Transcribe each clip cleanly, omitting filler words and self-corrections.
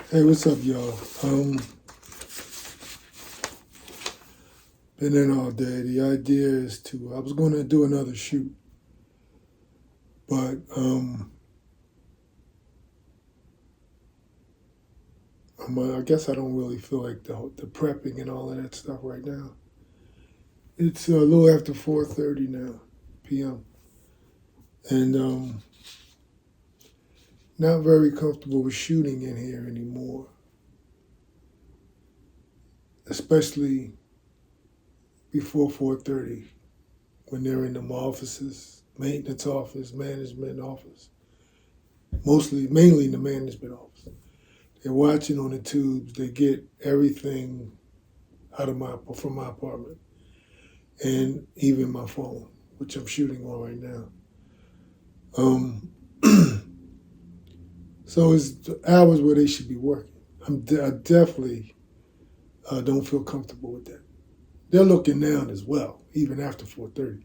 Hey, what's up, y'all? Been in all day. The idea is I was going to do another shoot, but I guess I don't really feel like the prepping and all of that stuff right now. It's a little after 4:30 now, p.m. and not very comfortable with shooting in here anymore, especially before 4:30 when they're in them offices, maintenance office, management office, mainly the management office. They're watching on the tubes. They get everything from my apartment, and even my phone, which I'm shooting on right now. So it's the hours where they should be working. I definitely don't feel comfortable with that. They're looking down as well, even after 4:30.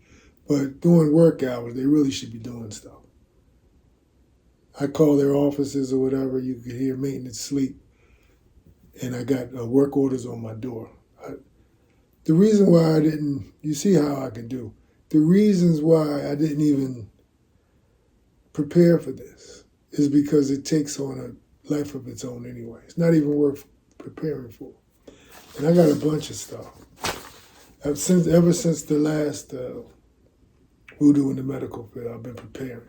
But during work hours, they really should be doing stuff. I call their offices or whatever. You can hear maintenance sleep, and I got work orders on my door. The reason why you see how I can do. The reasons why I didn't even prepare for this is because it takes on a life of its own anyway. It's not even worth preparing for. And I got a bunch of stuff. Ever since the last Voodoo in the medical field, I've been preparing.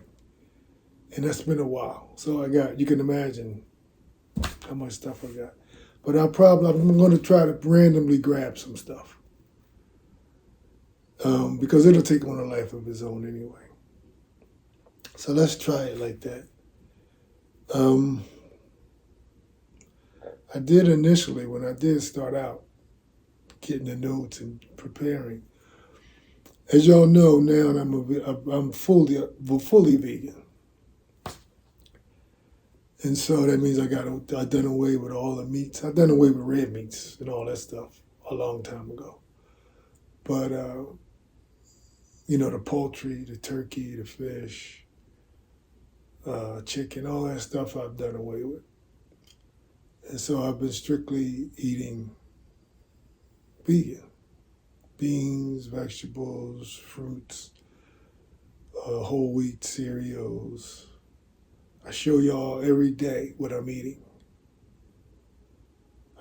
And that's been a while. So you can imagine how much stuff I got. But I'm going to try to randomly grab some stuff. Because it'll take on a life of its own anyway. So let's try it like that. I did initially, when I did start out, getting the notes and preparing. As y'all know now, I'm fully vegan. And so that means I done away with all the meats. I done away with red meats and all that stuff a long time ago. But, the poultry, the turkey, the fish, chicken, all that stuff I've done away with. And so I've been strictly eating vegan. Beans, vegetables, fruits, whole wheat cereals. I show y'all every day what I'm eating.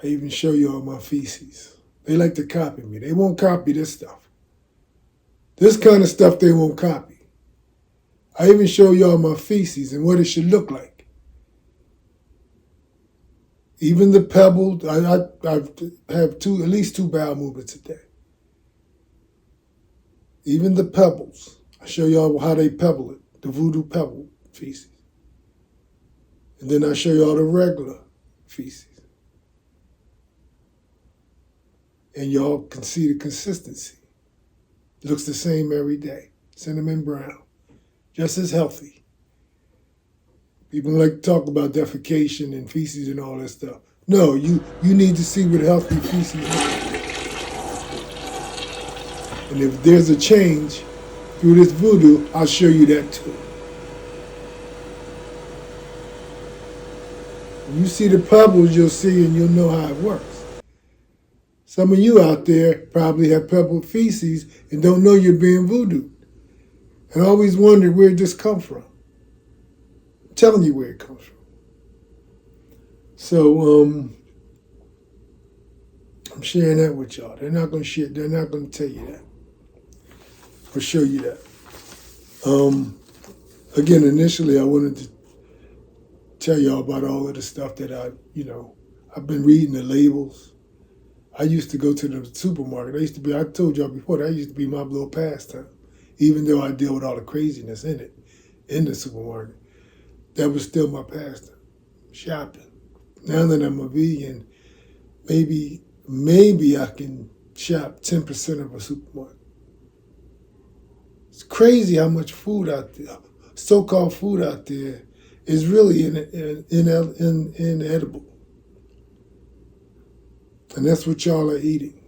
I even show y'all my feces. They like to copy me. They won't copy this stuff. This kind of stuff they won't copy. I even show y'all my feces and what it should look like. Even the pebbled, I have at least two bowel movements a day. Even the pebbles, I show y'all how they pebble it, the Voodoo pebble feces. And then I show y'all the regular feces. And y'all can see the consistency. It looks the same every day, cinnamon brown, just as healthy. People like to talk about defecation and feces and all that stuff. No, you need to see what healthy feces look like. And if there's a change through this voodoo, I'll show you that too. When you see the pebbles, you'll see and you'll know how it works. Some of you out there probably have pebbled feces and don't know you're being voodooed. And always wondered where this comes from. I'm telling you where it comes from. So I'm sharing that with y'all. They're not going to tell you that or show you that. Again, initially I wanted to tell y'all about all of the stuff that I've been reading the labels. I used to go to the supermarket. I told y'all before, that used to be my little pastime. Even though I deal with all the craziness in the supermarket, that was still my pastime, shopping. Now that I'm a vegan, maybe I can shop 10% of a supermarket. It's crazy how much food out there, so-called food out there, is really inedible. And that's what y'all are eating.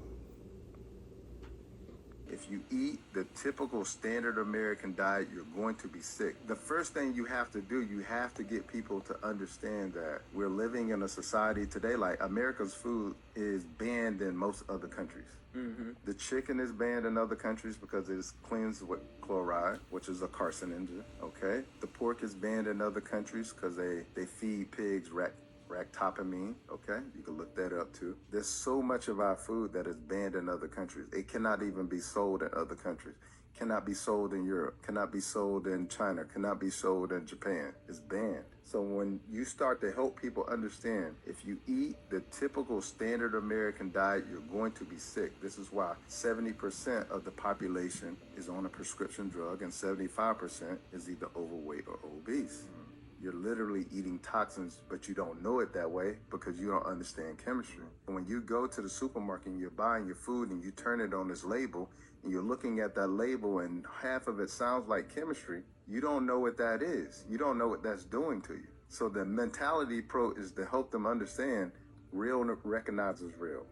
If you eat the the typical standard American diet, you're going to be sick. The first thing you have to do, you have to get people to understand that we're living in a society today, like America's food is banned in most other countries. The chicken is banned in other countries because it is cleansed with chloride, which is a carcinogen, okay? The pork is banned in other countries because they feed pigs ractopamine, okay? You can look that up too. There's so much of our food that is banned in other countries. It cannot even be sold in other countries. Cannot be sold in Europe, cannot be sold in China, cannot be sold in Japan. It's banned. So when you start to help people understand, if you eat the typical standard American diet, you're going to be sick. This is why 70% of the population is on a prescription drug and 75% is either overweight or obese. You're literally eating toxins, but you don't know it that way because you don't understand chemistry. And when you go to the supermarket and you're buying your food and you turn it on this label and you're looking at that label and half of it sounds like chemistry, you don't know what that is. You don't know what that's doing to you. So the mentality approach is to help them understand real recognizes real.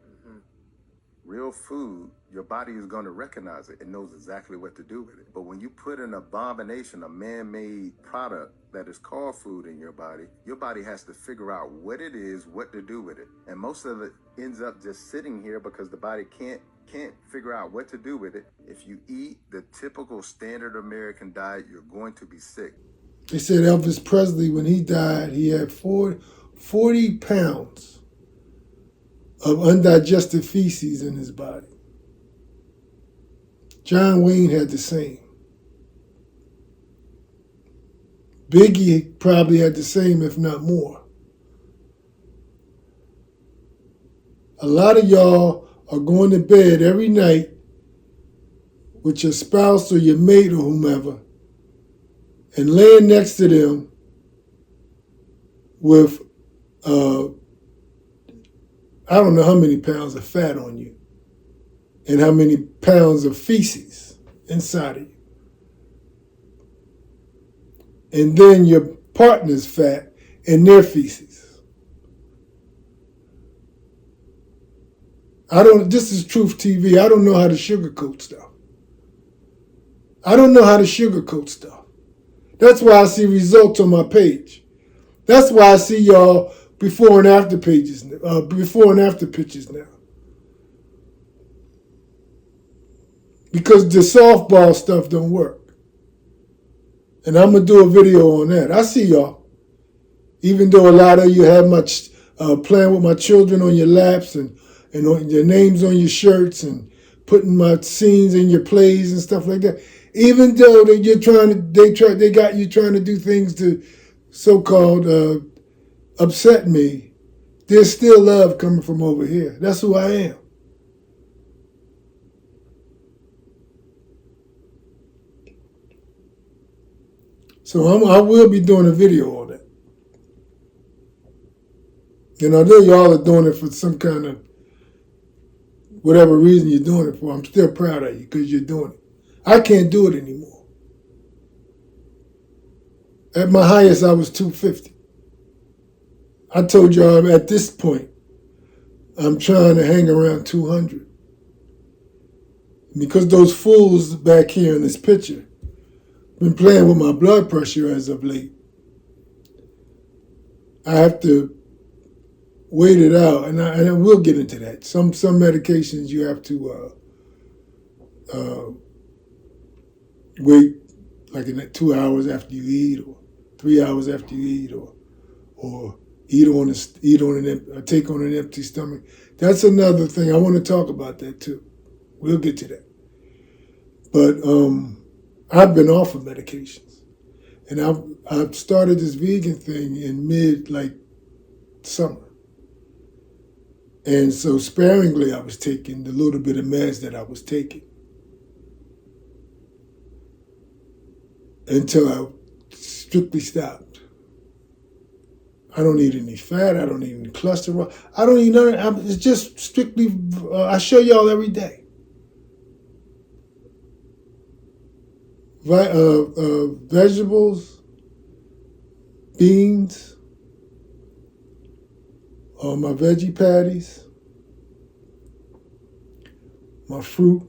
Real food, your body is going to recognize it. It knows exactly what to do with it. But when you put an abomination, a man-made product that is called food in your body has to figure out what it is, what to do with it. And most of it ends up just sitting here because the body can't figure out what to do with it. If you eat the typical standard American diet, you're going to be sick. They said Elvis Presley, when he died, he had 40 pounds of undigested feces in his body. John Wayne had the same. Biggie probably had the same, if not more. A lot of y'all are going to bed every night with your spouse or your mate or whomever and laying next to them with I don't know how many pounds of fat on you and how many pounds of feces inside of you. And then your partner's fat and their feces. This is Truth TV. I don't know how to sugarcoat stuff. That's why I see results on my page. That's why I see y'all before and after pictures now. Because the softball stuff don't work. And I'm going to do a video on that. I see y'all. Even though a lot of you have playing with my children on your laps and on your names on your shirts and putting my scenes in your plays and stuff like that. Even though they got you trying to do things to so-called upset me, there's still love coming from over here. That's who I am. So I will be doing a video on that. And I know y'all are doing it for some kind of whatever reason you're doing it for. I'm still proud of you because you're doing it. I can't do it anymore. At my highest, I was 250. I told y'all at this point, I'm trying to hang around 200. Because those fools back here in this picture been playing with my blood pressure as of late. I have to wait it out, and I will get into that. Some medications you have to wait like in 2 hours after you eat, or 3 hours after you eat, or take on an empty stomach. That's another thing. I want to talk about that too. We'll get to that. But I've been off of medications, and I've started this vegan thing in summer. And so sparingly I was taking the little bit of meds that I was taking until I strictly stopped. I don't eat any fat. I don't eat any cholesterol. I don't eat none of it. It's just strictly, I show y'all every day. Vegetables, beans, my veggie patties, my fruit,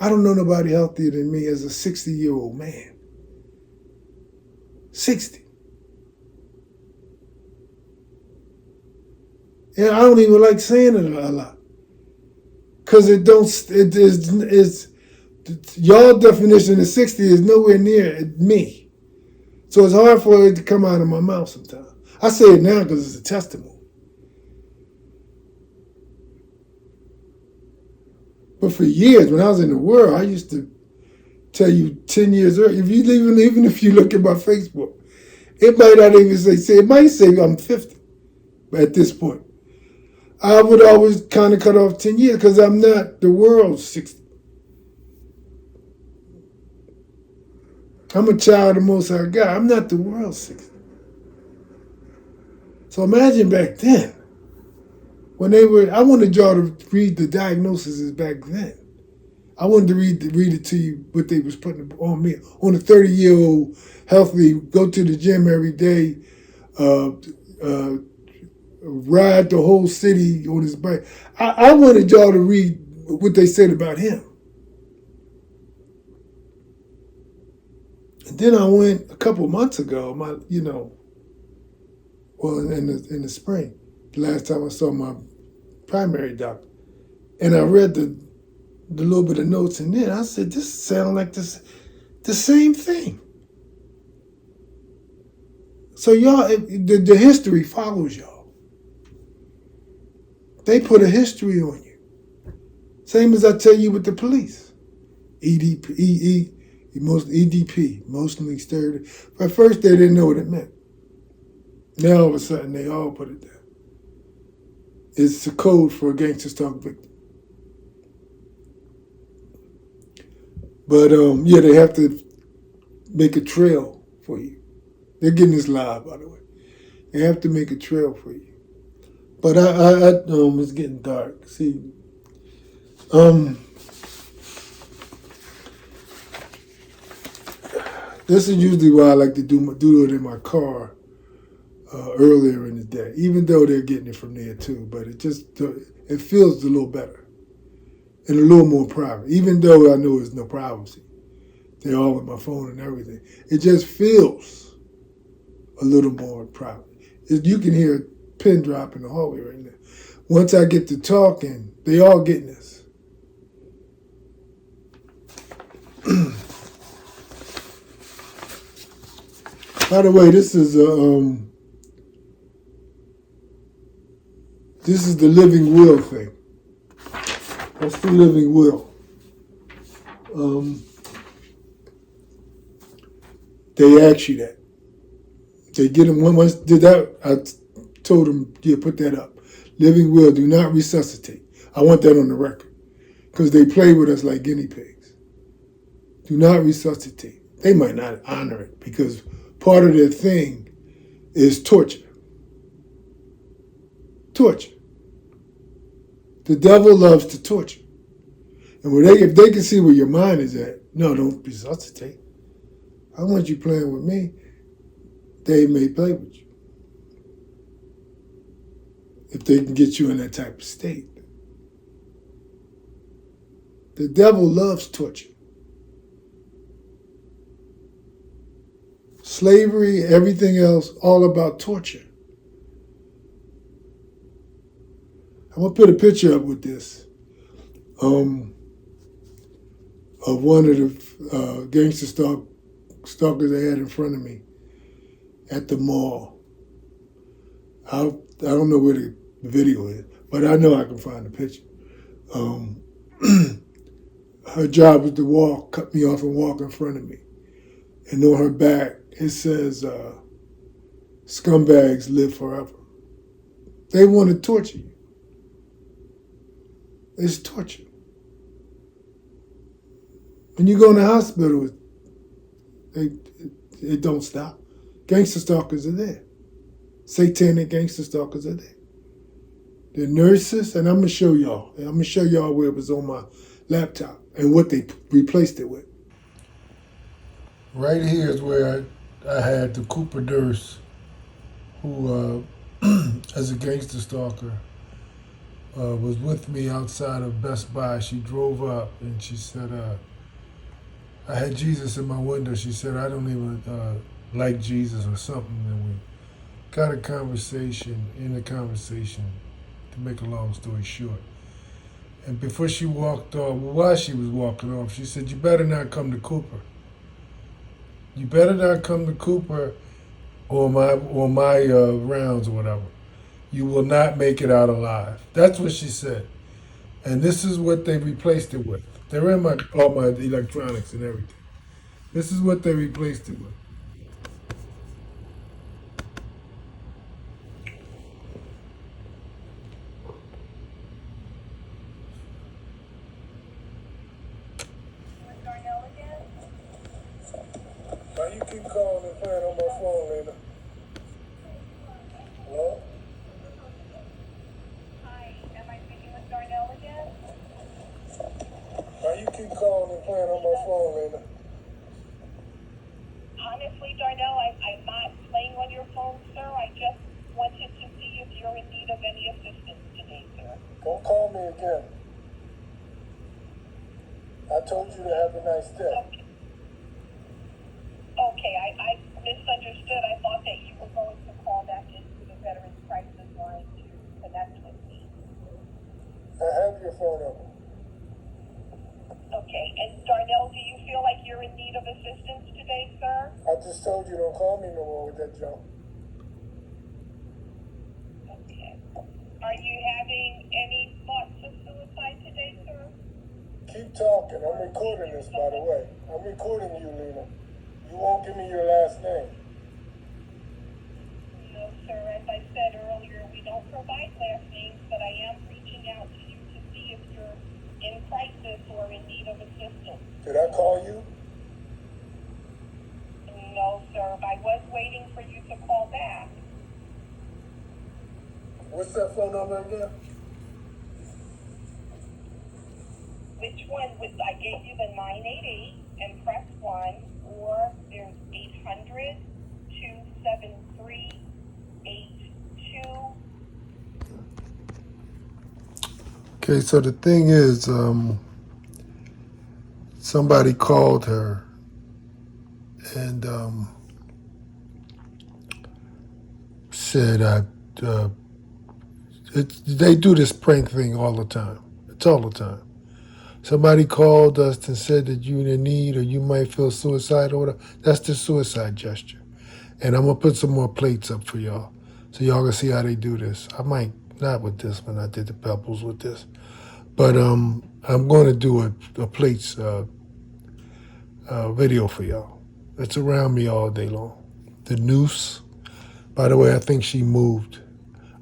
I don't know nobody healthier than me as a 60-year-old man. 60. And I don't even like saying it a lot. Because it is y'all definition of 60 is nowhere near me. So it's hard for it to come out of my mouth sometimes. I say it now because it's a testimony. But for years, when I was in the world, I used to tell you 10 years early. Even if you look at my Facebook, it might not even say it might say I'm 50 at this point. I would always kind of cut off 10 years because I'm not the world's 60. I'm a child of the Most High God. I'm not the world's 60. So imagine back then, when I wanted y'all to read the diagnoses back then. I wanted to read it to you, what they was putting on me. On a 30-year-old, healthy, go to the gym every day, ride the whole city on his bike. I wanted y'all to read what they said about him. And then I went a couple months ago, in the spring, the last time I saw my primary doctor, and I read the little bit of notes in there. I said, this sounds like the same thing. So y'all, the history follows y'all. They put a history on you. Same as I tell you with the police. EDP, emotionally stirred. At first they didn't know what it meant. Now all of a sudden they all put it there. It's a code for a gangster stalk victim. But they have to make a trail for you. They're getting this live, by the way. They have to make a trail for you. But it's getting dark. See, this is usually why I like to do it in my car earlier in the day, even though they're getting it from there too. But it feels a little better and a little more private, even though I know there's no privacy. They're all with my phone and everything. It just feels a little more private. You can hear a pin drop in the hallway right now. Once I get to talking, they all getting this. By the way, this is the living will thing. That's the living will. They ask you that. They get them once did that. I told them, put that up. Living will, do not resuscitate. I want that on the record because they play with us like guinea pigs. Do not resuscitate. They might not honor it because part of their thing is torture. Torture. The devil loves to torture. And if they can see where your mind is at, no, don't resuscitate. I want you playing with me. They may play with you. If they can get you in that type of state. The devil loves torture. Slavery, everything else, all about torture. I'm going to put a picture up with this of one of the gangster stalkers I had in front of me at the mall. I don't know where the video is, but I know I can find the picture. Her job was to cut me off and walk in front of me. And on her back, it says, scumbags live forever. They want to torture you. It's torture. When you go in the hospital, it don't stop. Gangster stalkers are there. Satanic gangster stalkers are there. The nurses, and I'm going to show y'all. I'm going to show y'all where it was on my laptop and what they replaced it with. Right here is where I had the Cooper Durst, who, as a gangster stalker, was with me outside of Best Buy. She drove up and she said, I had Jesus in my window. She said, I don't even like Jesus or something. And we got a conversation, in the conversation, to make a long story short. And before she walked off, well, while she was walking off, she said, you better not come to Cooper. You better not come to Cooper or my rounds or whatever. You will not make it out alive. That's what she said. And this is what they replaced it with. They're in all my electronics and everything. This is what they replaced it with. Why you keep calling and playing on my phone, Lena? Hello? Hi, am I speaking with Darnell again? Why you keep calling and playing on my phone, Lena? Honestly, Darnell, I'm not playing on your phone, sir. I just wanted to see if you're in need of any assistance today, sir. Don't call me again. I told you to have a nice day. Okay, I misunderstood. I thought that you were going to call back into the Veterans Crisis Line to connect with me. I have your phone number. Okay, and Darnell, do you feel like you're in need of assistance today, sir? I just told you don't call me no more with that junk. Okay. Are you having any thoughts of suicide today, sir? Keep talking. I'm recording this, by the way. I'm recording you, Lena. You won't give me your last name. No, sir. As I said earlier, we don't provide last names, but I am reaching out to you to see if you're in crisis or in need of assistance. Did I call you? No, sir. I was waiting for you to call back. What's that phone number again? Which one? I gave you the 988 and press 1, or there's 800-273-82. Okay, so the thing is, somebody called her and said, they do this prank thing all the time. It's all the time. Somebody called us and said that you're in need or you might feel suicidal or whatever. That's the suicide gesture. And I'm going to put some more plates up for y'all so y'all can see how they do this. I might not with this one. I did the pebbles with this. But I'm going to do a plates video for y'all. It's around me all day long. The noose, by the way, I think she moved.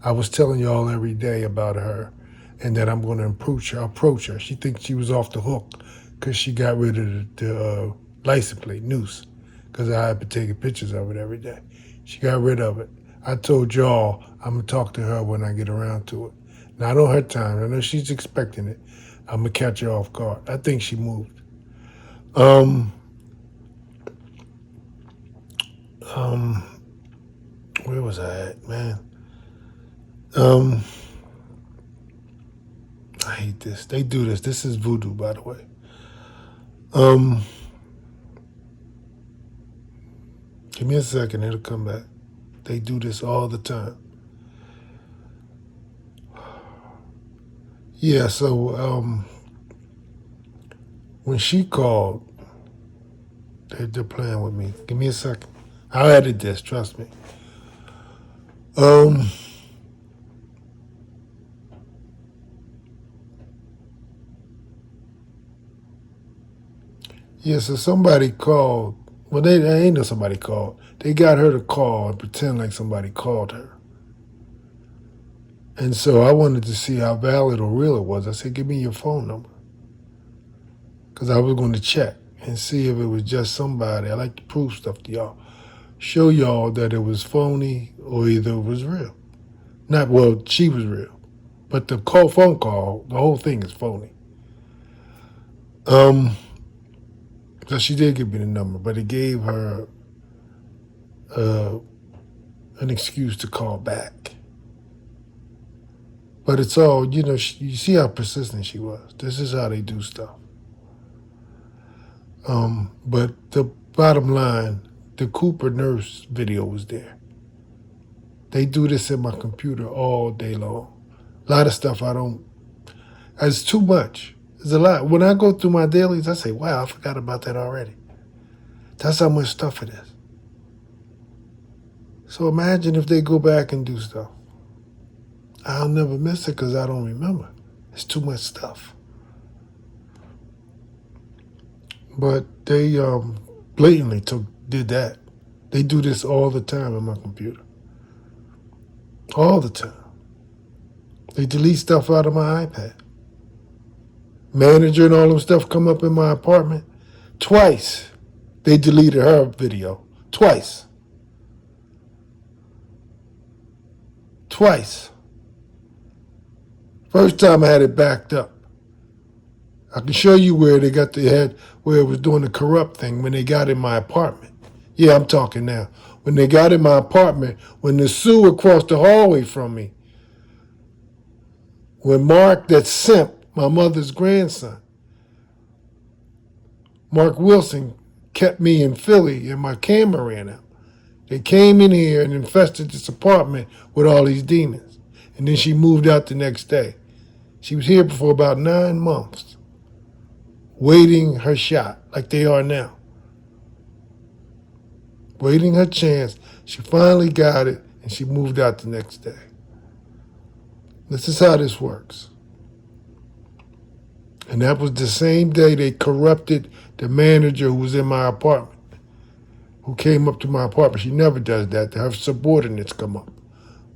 I was telling y'all every day about her and that I'm going to approach her. She thinks she was off the hook because she got rid of the license plate, noose, because I had been taking pictures of it every day. She got rid of it. I told y'all I'm going to talk to her when I get around to it. Not on her time. I know she's expecting it. I'm going to catch her off guard. I think she moved. Where was I at, man? I hate this. They do this. This is Voodoo, by the way. Give me a second. It'll come back. They do this all the time. Yeah, so when she called, they're playing with me. Give me a second. I'll edit this. Trust me. Yeah, so somebody called. Well, they ain't no somebody called. They got her to call and pretend like somebody called her. And so I wanted to see how valid or real it was. I said, give me your phone number. Because I was going to check and see if it was just somebody. I like to prove stuff to y'all. Show y'all that it was phony or either it was real. Not, well, she was real. But the phone call, the whole thing is phony. So she did give me the number, but it gave her an excuse to call back. But it's all, you see how persistent she was. This is how they do stuff. But the bottom line, the Cooper nurse video was there. They do this in my computer all day long. A lot of stuff it's too much. It's a lot. When I go through my dailies, I say, wow, I forgot about that already. That's how much stuff it is. So imagine if they go back and do stuff. I'll never miss it because I don't remember. It's too much stuff. But they blatantly did that. They do this all the time on my computer. All the time. They delete stuff out of my iPad. Manager and all them stuff come up in my apartment. Twice they deleted her video. Twice. First time I had it backed up. I can show you where they got the head, where it was doing the corrupt thing when they got in my apartment. Yeah, I'm talking now. When they got in my apartment, when the sewer across the hallway from me, when Mark, that simp, my mother's grandson, Mark Wilson, kept me in Philly and my camera ran out. They came in here and infested this apartment with all these demons. And then she moved out the next day. She was here for about 9 months, waiting her shot, like they are now. Waiting her chance. She finally got it, and she moved out the next day. This is how this works. And that was the same day they corrupted the manager who was in my apartment, who came up to my apartment. She never does that. Her subordinates come up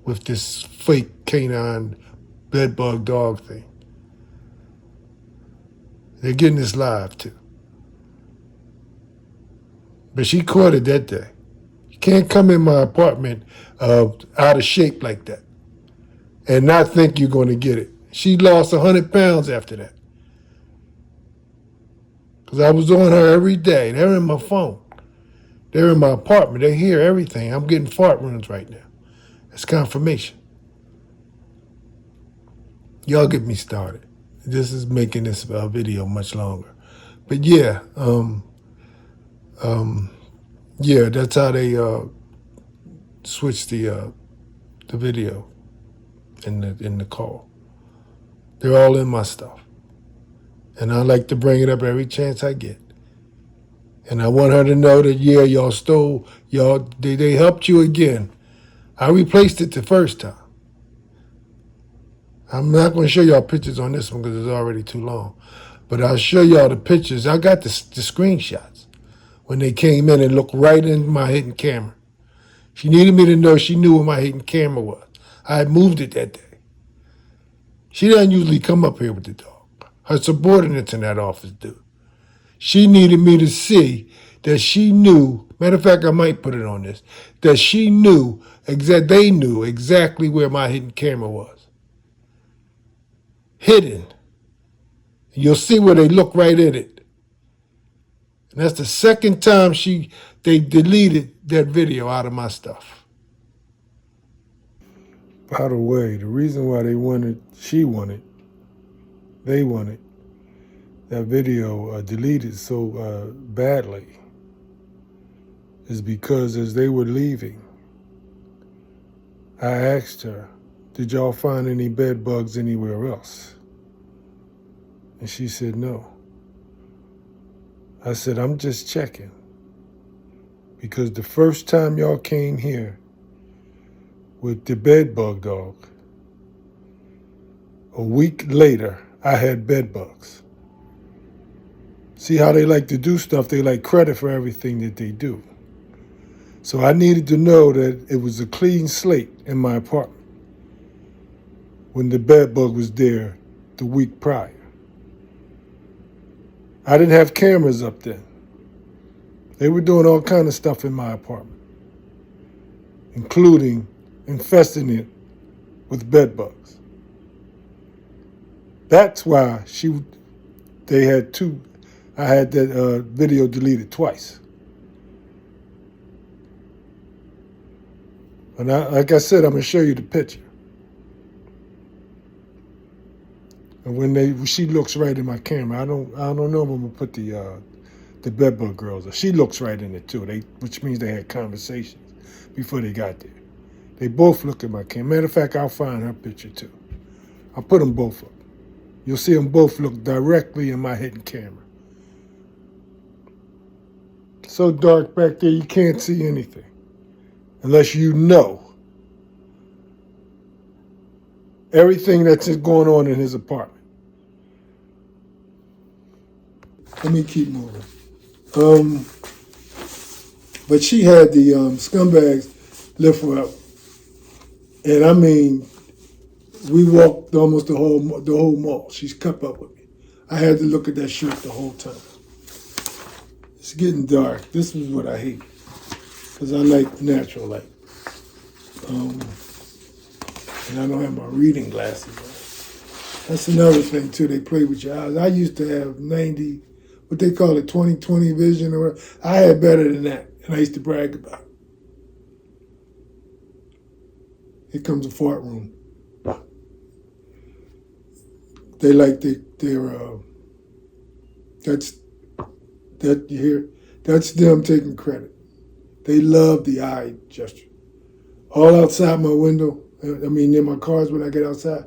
with this fake canine bedbug dog thing. They're getting this live, too. But she caught it that day. You can't come in my apartment out of shape like that and not think you're going to get it. She lost 100 pounds after that. Because I was on her every day. They're in my phone. They're in my apartment. They hear everything. I'm getting fart runs right now. It's confirmation. Y'all get me started. This is making this video much longer. But yeah, that's how they switch the video in the call. They're all in my stuff. And I like to bring it up every chance I get. And I want her to know that, yeah, they helped you again. I replaced it the first time. I'm not going to show y'all pictures on this one because it's already too long. But I'll show y'all the pictures. I got the screenshots when they came in and looked right in my hidden camera. She needed me to know she knew where my hidden camera was. I had moved it that day. She doesn't usually come up here with the dog. Her subordinates in that office do. She needed me to see that she knew, matter of fact, I might put it on this, that they knew exactly where my hidden camera was. Hidden. You'll see where they look right at it. And that's the second time they deleted that video out of my stuff. By the way, the reason why they wanted that video deleted so badly is because as they were leaving, I asked her, did y'all find any bed bugs anywhere else? And she said, no. I said, I'm just checking. Because the first time y'all came here with the bed bug dog, a week later, I had bed bugs. See how they like to do stuff? They like credit for everything that they do. So I needed to know that it was a clean slate in my apartment when the bed bug was there the week prior. I didn't have cameras up then. They were doing all kind of stuff in my apartment, including infesting it with bed bugs. That's why I had that video deleted twice. And like I said, I'm going to show you the picture. And when she looks right in my camera, I don't know if I'm gonna put the bedbug girls. She looks right in it too. Which means they had conversations before they got there. They both look at my camera. Matter of fact, I'll find her picture too. I'll put them both up. You'll see them both look directly in my hidden camera. So dark back there, you can't see anything unless you know everything that's going on in his apartment. Let me keep moving. But she had the scumbags lift her up, and I mean, we walked almost the whole mall. She's kept up with me. I had to look at that shirt the whole time. It's getting dark. This is what I hate, because I like natural light. And I don't have my reading glasses on. That's another thing too. They play with your eyes. I used to have 90, what they call it, 20/20 vision, or I had better than that, and I used to brag about it. Here comes a fart room. They like that you hear. That's them taking credit. They love the eye gesture. All outside my window. I mean, in my cars when I get outside.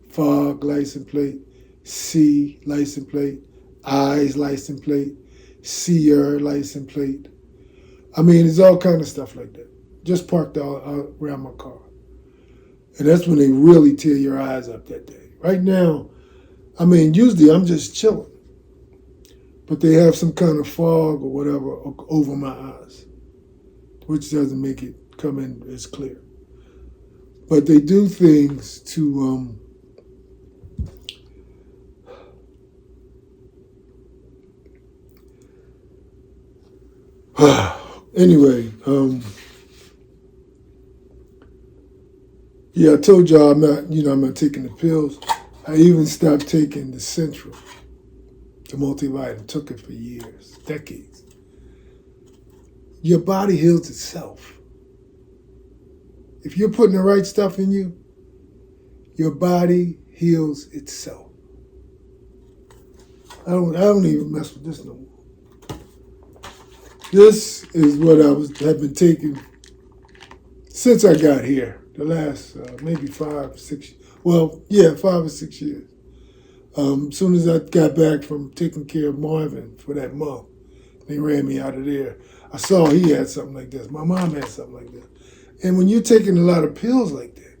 Fog license plate, C license plate, eyes license plate, seer license plate. I mean, it's all kind of stuff like that. Just parked all around my car. And that's when they really tear your eyes up that day. Right now, I mean, usually I'm just chilling. But they have some kind of fog or whatever over my eyes, which doesn't make it come in as clear. But they do things to anyway, yeah, I told y'all I'm not taking the pills. I even stopped taking the Central, the multivitamin. Took it for years, decades. Your body heals itself. If you're putting the right stuff in you, your body heals itself. I don't even mess with this no more. This is what have been taking since I got here. The last maybe 5 or 6. Well, yeah, 5 or 6 years. As soon as I got back from taking care of Marvin for that month, they ran me out of there. I saw he had something like this. My mom had something like that. And when you're taking a lot of pills like that,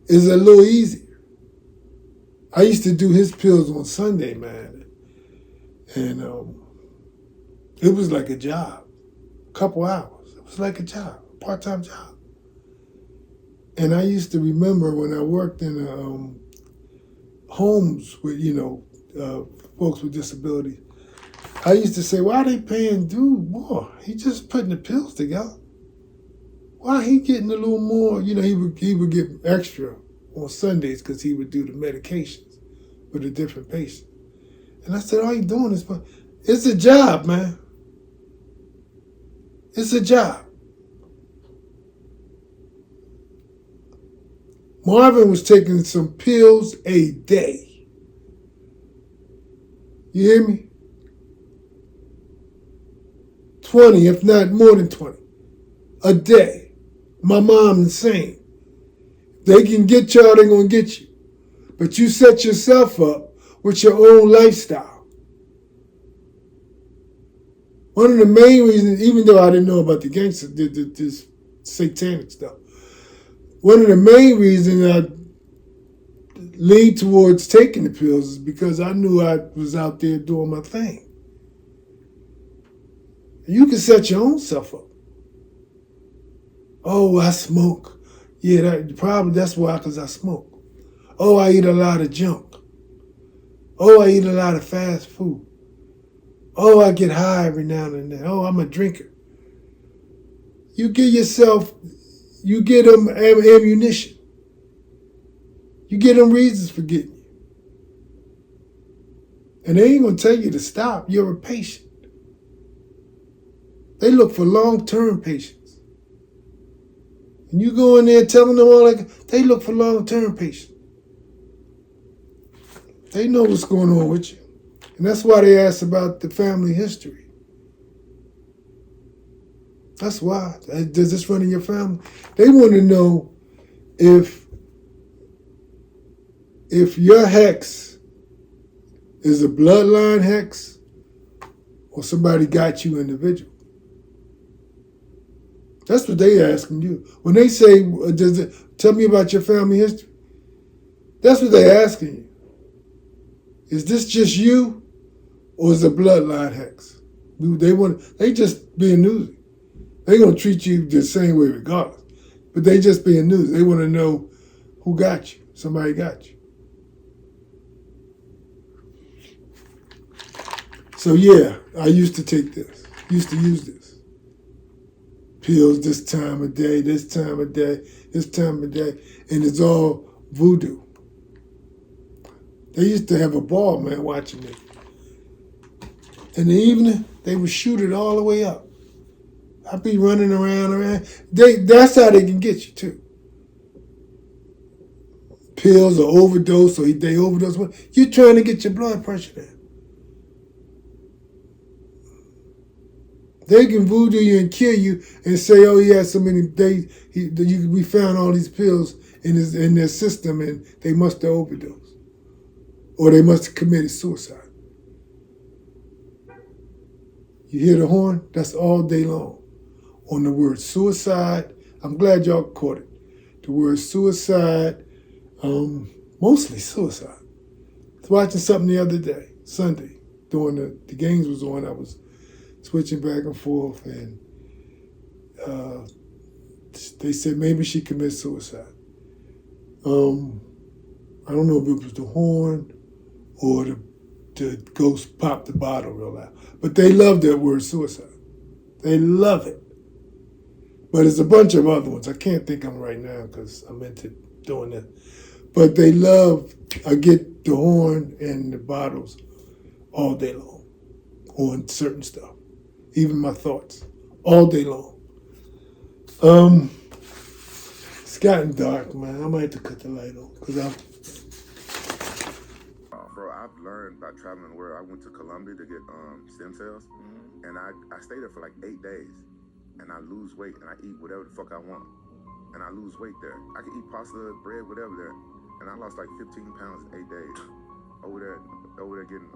it's a little easier. I used to do his pills on Sunday, man. And it was like a job. A couple hours. It was like a job, a part-time job. And I used to remember when I worked in homes with, folks with disabilities, I used to say, why are they paying dude more? He just putting the pills together. Why he getting a little more? He would get extra on Sundays because he would do the medications with a different patient. And I said, all you doing is, it's a job, man. It's a job. Marvin was taking some pills a day. You hear me? 20, if not more than 20, a day. My mom the same. They can get y'all, they're going to get you. But you set yourself up with your own lifestyle. One of the main reasons, even though I didn't know about the gangster, this satanic stuff, one of the main reasons I leaned towards taking the pills is because I knew I was out there doing my thing. You can set your own self up. Oh, I smoke. Yeah, that's why, because I smoke. Oh, I eat a lot of junk. Oh, I eat a lot of fast food. Oh, I get high every now and then. Oh, I'm a drinker. You get them ammunition. You get them reasons for getting you. And they ain't going to tell you to stop. You're a patient. They look for long-term patients. And you go in there telling them all that, they look for long-term patients. They know what's going on with you. And that's why they ask about the family history. That's why. Does this run in your family? They want to know if your hex is a bloodline hex or somebody got you individual. That's what they asking you. When they say, tell me about your family history, that's what they asking you. Is this just you or is it a bloodline hex? They just being nosy. They gonna treat you the same way regardless. But they just being nosy. They want to know who got you. Somebody got you. So yeah, I used to take this. Used to use this. Pills this time of day, this time of day, this time of day. And it's all voodoo. They used to have a ball, man, watching me. In the evening, they would shoot it all the way up. I'd be running around. That's how they can get you, too. Pills or overdose, or they overdose. You're trying to get your blood pressure down. They can voodoo you and kill you and say, oh, he had so many days, we found all these pills in their system and they must have overdosed. Or they must have committed suicide. You hear the horn? That's all day long. On the word suicide, I'm glad y'all caught it. The word suicide, mostly suicide. I was watching something the other day, Sunday, during the games was on. I was switching back and forth, and they said maybe she committed suicide. I don't know if it was the horn or the ghost popped the bottle real loud. But they love that word suicide. They love it. But there's a bunch of other ones. I can't think of them right now because I'm into doing that. But they love, I get the horn and the bottles all day long on certain stuff. Even my thoughts, all day long. It's gotten dark, man. I might have to cut the light on because Bro, I've learned by traveling the world. I went to Colombia to get stem cells, and I stayed there for like 8 days, and I lose weight, and I eat whatever the fuck I want, and I lose weight there. I can eat pasta, bread, whatever there, and I lost like 15 pounds in 8 days over there getting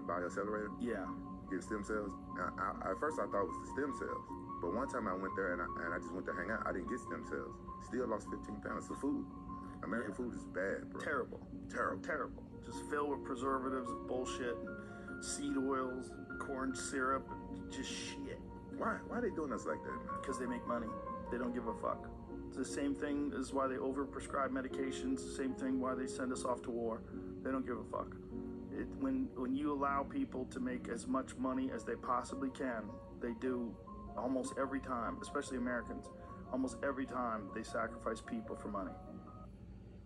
bioaccelerator. Yeah. Getting stem cells. At first I thought it was the stem cells, but one time I went there and I just went to hang out. I didn't get stem cells. Still lost 15 pounds. The food, American food is bad, bro. Terrible. Just filled with preservatives and bullshit, and seed oils, corn syrup, and just shit. Why are they doing us like that, man? Because they make money. They don't give a fuck. It's the same thing as why they overprescribe medications. The same thing why they send us off to war. They don't give a fuck. When you allow people to make as much money as they possibly can, they do almost every time, especially Americans, almost every time they sacrifice people for money.